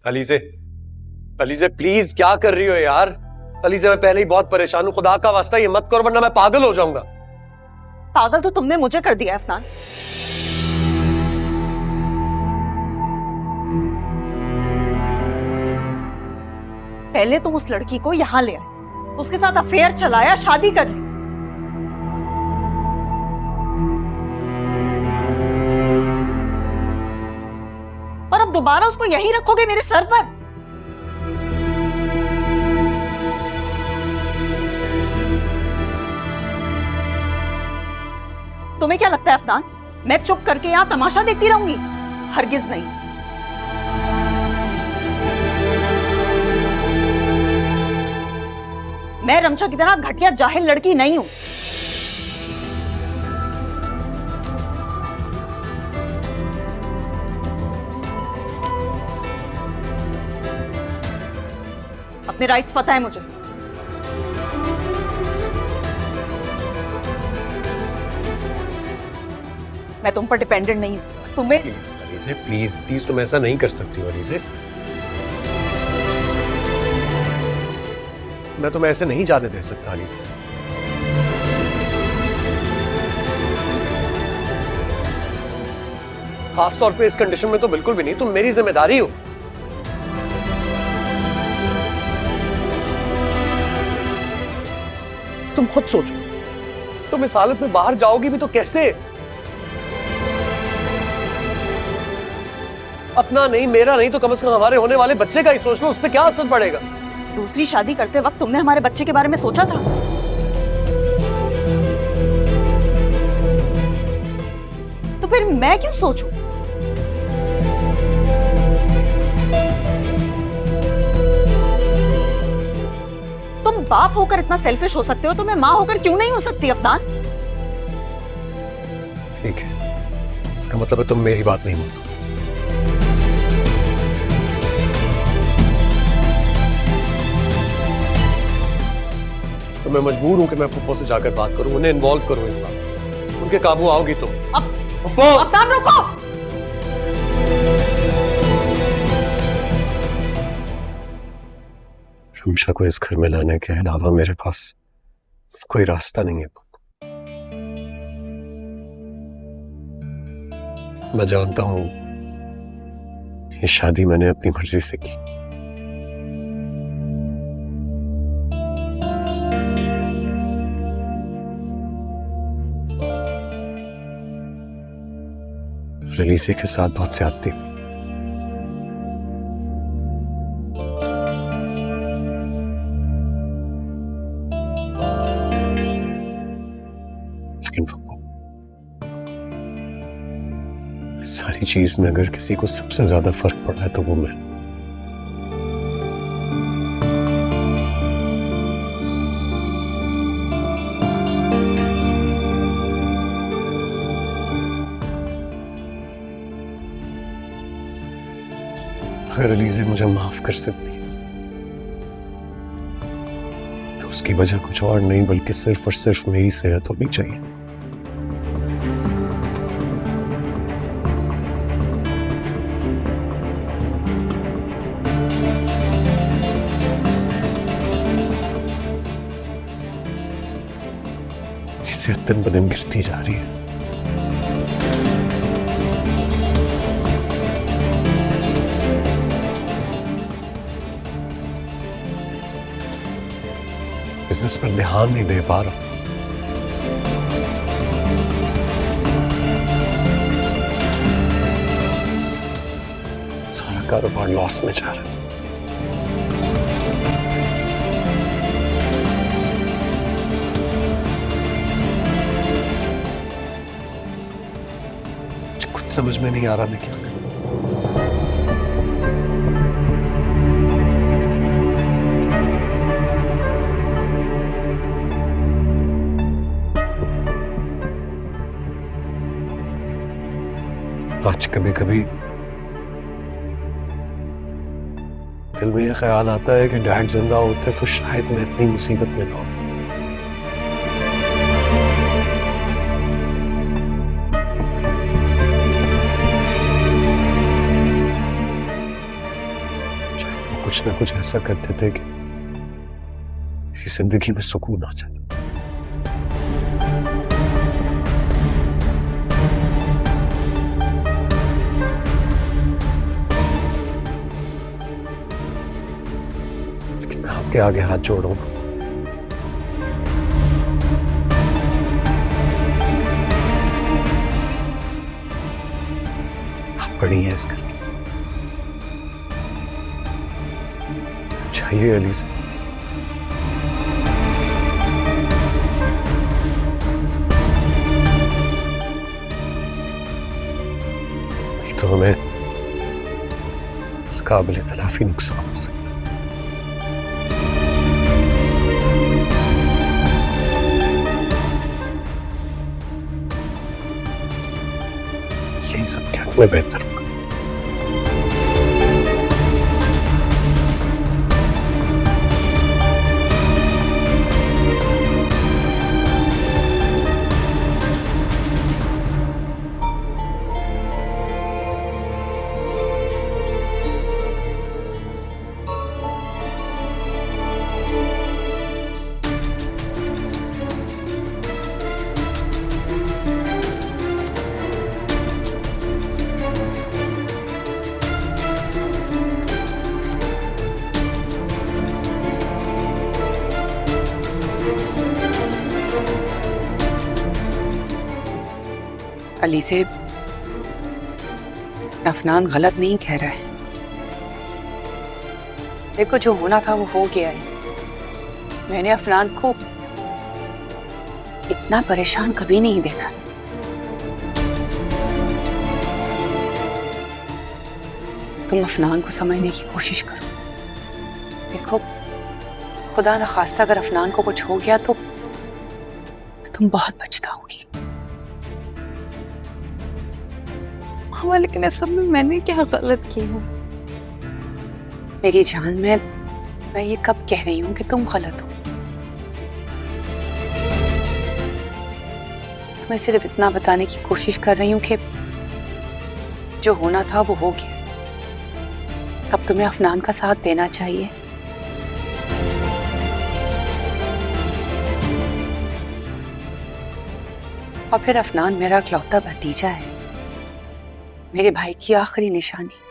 Alizeh, Alizeh please क्या कर रही हो यार? अलीज़े मैं पहले ही बहुत परेशान हूं, खुदा का वास्ता ये मत करो वरना मैं पागल हो जाऊंगा। पागल तो तुमने मुझे कर दिया अफनान। पहले तुम उस लड़की को यहां ले आए, उसके साथ अफेयर चलाया, शादी कर ली। और अब दोबारा उसको यहीं रखोगे मेरे सर पर? तुम्हें क्या लगता है अफनान, मैं चुप करके यहां तमाशा देखती रहूंगी? हरगिज नहीं। मैं रमशा की तरह घटिया जाहिल लड़की नहीं हूं। अपने राइट्स पता है मुझे। मैं तुम पर डिपेंडेंट नहीं हूं। तुम्हें प्लीज अलीज़े, प्लीज प्लीज तुम ऐसा नहीं कर सकती हो अलीज़े। मैं तुम्हें ऐसे नहीं जाने दे सकता अलीज़े। खास तौर पे इस कंडीशन में तो बिल्कुल भी नहीं, तुम मेरी जिम्मेदारी हो। तुम खुद सोचो, तुम इस हालत में बाहर जाओगी भी तो कैसे? अपना नहीं, मेरा नहीं तो कम से कम हमारे होने वाले बच्चे का ही सोच लो, उस पर क्या असर पड़ेगा? दूसरी शादी करते वक्त तुमने हमारे बच्चे के बारे में सोचा था? तो फिर मैं क्यों सोचूं? तुम बाप होकर इतना सेल्फिश हो सकते हो तो मैं मां होकर क्यों नहीं हो सकती अफनान? ठीक है, इसका मतलब है तुम मेरी बात नहीं मानो। तो मैं मजबूर हूं कि मैं पप्पो से जाकर बात करूं, उन्हें इन्वॉल्व करूं इस बात। उनके काबू आओगी तुम। पप्पो! अफनान रुको! रमशा को इस घर में लाने के अलावा मेरे पास कोई रास्ता नहीं है। मैं जानता हूं ये शादी मैंने अपनी मर्जी से की। अलीज़े के साथ बहुत ज्यादती हुई। लेकिन सारी चीज में अगर किसी को सबसे ज्यादा फर्क पड़ा है तो वो मैं। अगर अलीज़े मुझे माफ कर सकती है तो उसकी वजह कुछ और नहीं बल्कि सिर्फ और सिर्फ मेरी सेहत होनी चाहिए। सेहत दिन ब दिन गिरती जा रही है। बिजनेस पर ध्यान नहीं दे पा रहा। सारा कारोबार लॉस में जा रहा है। मुझे कुछ समझ में नहीं आ रहा मैं क्या करूं। आज कभी कभी दिल में यह ख्याल आता है कि डैड जिंदा होते तो शायद मैं इतनी मुसीबत में ना होता। कुछ ना कुछ ऐसा करते थे कि मेरी जिंदगी में सुकून आ जाता। लेकिन मैं आपके आगे हाथ जोड़ूंगा। आप बड़ी हैं इस घर की, समझाइए अली से। नहीं तो हमें काबिल तलाफी नुकसान हो सकता है। यही सब क्या में बेहतर होगा। अली से अफनान गलत नहीं कह रहा है। देखो जो होना था वो हो गया है। मैंने अफनान को इतना परेशान कभी नहीं देखा। तुम अफनान को समझने की कोशिश करो। देखो खुदा न खास्ता अगर अफनान को कुछ हो गया तो तुम बहुत पछताओगी। मामा लेकिन इस सब में मैंने क्या गलत की हूँ? मेरी जान, मैं ये कब कह रही हूँ कि तुम गलत हो? मैं सिर्फ इतना बताने की कोशिश कर रही हूँ कि जो होना था वो हो गया। अब तुम्हें अफनान का साथ देना चाहिए। और फिर अफनान मेरा इकलौता भतीजा है, मेरे भाई की आखिरी निशानी।